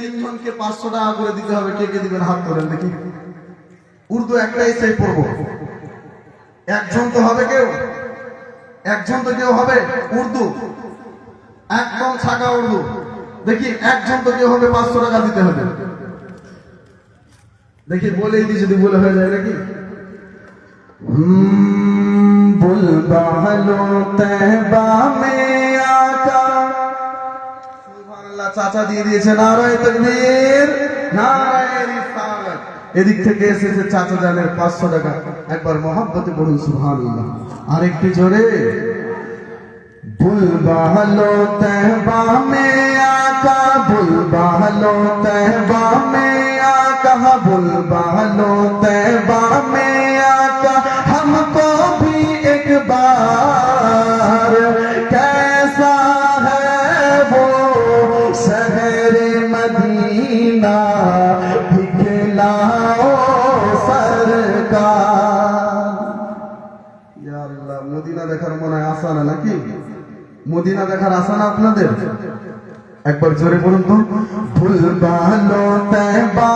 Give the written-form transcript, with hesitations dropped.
তিনজনকে 500 টাকা করে দিতে হবে। কে কে দিবেন হাত তোলেন দেখি। উর্দু একটাই সেই পড়বো। একজন তো হবে কেউ, একজন তো কেউ হবে উর্দু, একদম ছাকা উর্দু। দেখি একজন তো কেউ হবে, 500 টাকা দিতে হবে। দেখি বলেই দি, যদি বলে হয়ে যায় নাকি। বুলবালো তৈবা মে আকা। সুবহানাল্লাহ, চাচা দিয়ে দিয়েছে নারায়ে তাকবীর, নারায়ে রিসালাত। এদিক থেকে এসেছে চাচা জানের 500 টাকা। একবার মহব্বতে বলুন সুবহানাল্লাহ। আর একটু জোরে। বুলবালো তৈবা মে আকা, বুলবালো তৈবা মে আকা, বুলবালো তৈবা মে आका, हमको भी एक बार कैसा है वो शहर मदीना दिखलाओ सरकार। या अल्लाह, मदीना देखार मन है आसान है नाकि? मदीना देखार आसान আপনাদের? একবার জোরে বলুন তো। ভুলবালো তৈবা